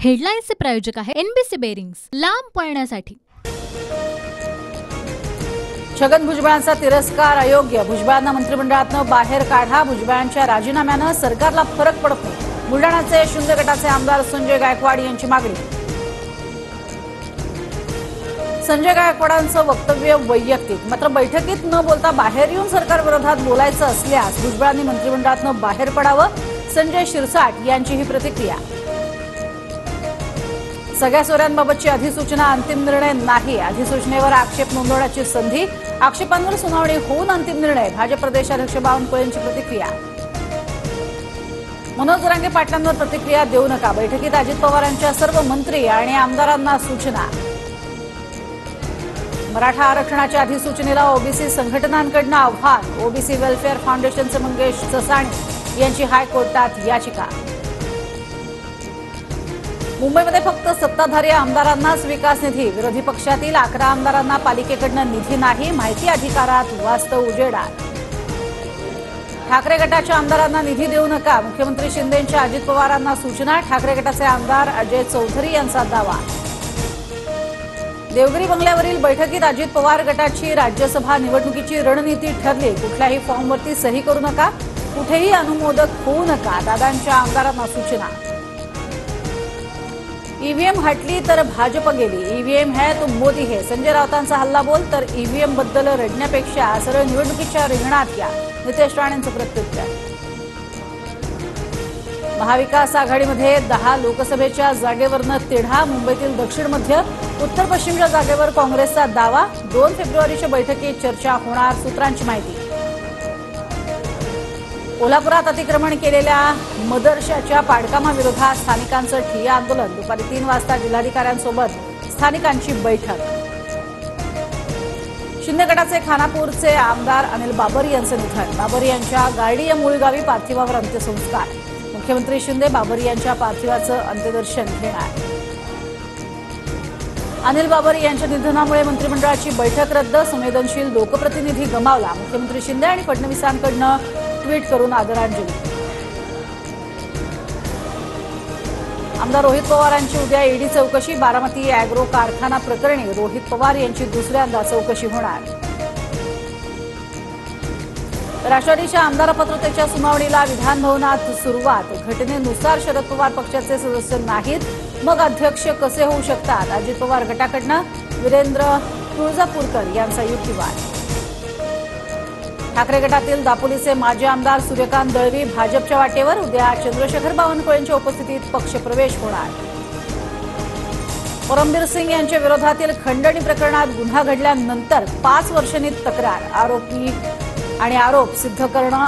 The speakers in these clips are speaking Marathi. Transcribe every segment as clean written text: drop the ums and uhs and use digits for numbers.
हेडलाईन्सचे प्रायोजक आहे एनबीसी बेरिंग्स, लांब पळण्यासाठी। छगन भुजबळांचा तिरस्कार अयोग्य, भुजबळांना मंत्रिमंडळातून बाहेर काढा। भुजबळांच्या राजीनाम्याने सरकारला फरक पडत नाही, बुलढाण्याचे शिंदे गटाचे आमदार संजय गायकवाड यांची मागणी। संजय गायकवाडांचं वक्तव्य वैयक्तिक, मात्र बैठकीत न बोलता बाहेर येऊन सरकार विरोधात बोलायचं असल्यास भुजबळांनी मंत्रिमंडळातून बाहेर पडावं, संजय शिरसाट यांची ही प्रतिक्रिया। सगळ्या सोयऱ्यांबाबतची अधिसूचना अंतिम निर्णय नाही, अधिसूचनेवर आक्षेप नोंदवण्याची संधी, आक्षेपांवर सुनावणी होऊन अंतिम निर्णय, भाजप प्रदेशाध्यक्ष बावनकुळेंची प्रतिक्रिया। मनोज जरांगे पाटलांवर प्रतिक्रिया देऊ नका, बैठकीत अजित पवारांच्या सर्व मंत्री आणि आमदारांना सूचना। मराठा आरक्षणाच्या अधिसूचनेला ओबीसी संघटनांकडून आव्हान, ओबीसी वेलफेअर फाउंडेशनचे मंगेश चसाणी यांची हायकोर्टात याचिका। मुंबईमध्ये फक्त सत्ताधारी आमदारांनाच विकास निधी, विरोधी पक्षातील 11 आमदारांना पालिकेकडून निधी नाही, माहिती अधिकारात वास्तव उजेडात। ठाकरे गटाच्या आमदारांना निधी देऊ नका, मुख्यमंत्री शिंदेंच्या अजित पवारांना सूचना, ठाकरे गटाचे आमदार अजय चौधरी यांचा दावा। देवगिरी बंगल्यावरील बैठकीत अजित पवार गटाची राज्यसभा निवडणुकीची रणनीती ठरली, कुठल्याही फॉर्मवरती सही करू नका, कुठेही अनुमोदक होऊ नका, दादांच्या आमदारांना सूचना। ईव्हीएम हटली तर भाजप गेली, ईव्हीएम है तो मोदी है, संजय राऊतांचा हल्लाबोल, तर ईव्हीएम बद्दल रडण्यापेक्षा सरळ निवडणुकीच्या रिंगणात या, नितेश राणेंचं प्रत्युत्तर। महाविकास आघाडीमध्ये 10 लोकसभेच्या जागेवरनं तिढा, मुंबईतील दक्षिण मध्य उत्तर पश्चिमच्या जागेवर काँग्रेसचा दावा, 2 फेब्रुवारीच्या बैठकीत चर्चा होणार, सूत्रांची माहिती। कोल्हापुरात अतिक्रमण केलेल्या मदरशाच्या पाडकामाविरोधात स्थानिकांचं ठिय्या आंदोलन, दुपारी 3 वाजता जिल्हाधिकाऱ्यांसोबत स्थानिकांची बैठक। शिंदे गटाचे खानापूरचे आमदार अनिल बाबर यांचं निधन, बाबर यांच्या गारडी या मूळ गावी पार्थिवावर अंत्यसंस्कार, मुख्यमंत्री शिंदे बाबर यांच्या पार्थिवाचं अंत्यदर्शन घेणार। अनिल बाबर यांच्या निधनामुळे मंत्रिमंडळाची बैठक रद्द, संवेदनशील लोकप्रतिनिधी गमावला, मुख्यमंत्री शिंदे आणि फडणवीसांकडून ट्विट करून आदरांजली। आमदार रोहित पवारांची उद्या ईडी चौकशी, बारामती अॅग्रो कारखाना प्रकरणी रोहित पवार यांची दुसऱ्यांदा चौकशी होणार। राष्ट्रवादीच्या आमदार पात्रतेच्या सुनावणीला विधान भवनात सुरुवात, घटनेनुसार शरद पवार पक्षाचे सदस्य नाहीत, मग अध्यक्ष कसे होऊ शकतात, अजित पवार गटाकडून वीरेंद्र तुळजापूरकर यांचा युक्तिवाद। ठाकरे गटातील दापोलीचे माजी आमदार सूर्यकांत दळवी भाजपच्या वाटेवर, उद्या चंद्रशेखर बावनकुळेंच्या उपस्थितीत पक्षप्रवेश होणार। परमबीर सिंग यांच्या विरोधातील खंडणी प्रकरणात गुन्हा घडल्यानंतर 5 वर्षांनी तक्रार, आरोप सिद्ध करणं,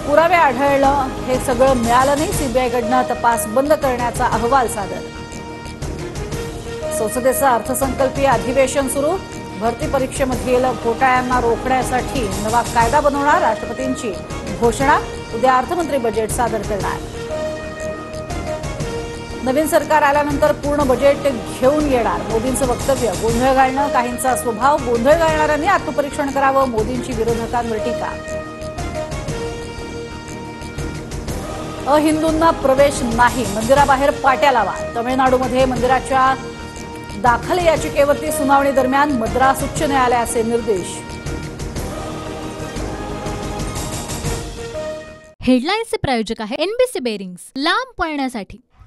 पुरावे आढळलं, हे सगळं मिळालं नाही, सीबीआयकडून तपास बंद करण्याचा अहवाल सादर। संसदेचं अर्थसंकल्पीय अधिवेशन सुरू, भरती परीक्षेमधील घोटाळ्यांना रोखण्यासाठी नवा कायदा बनवणार, राष्ट्रपतींची घोषणा, उद्या अर्थमंत्री बजेट सादर करणार। नवीन सरकार आल्यानंतर पूर्ण बजेट घेऊन येणार, मोदींचं वक्तव्य, गोंधळ घालणं काहींचा स्वभाव, गोंधळ घालणाऱ्यांनी आत्मपरीक्षण करावं, मोदींची विरोधकांवर टीका। अहिंदूंना प्रवेश नाही, मंदिराबाहेर पाट्या लावा, तमिळनाडूमध्ये मंदिराच्या दाखल याचिकेवरती सुनावणी दरम्यान मद्रास उच्च न्यायालयाचे निर्देश। हेडलाईन्सचे प्रायोजक आहे एनबीसी बेरिंग्स, लांब पळण्यासाठी।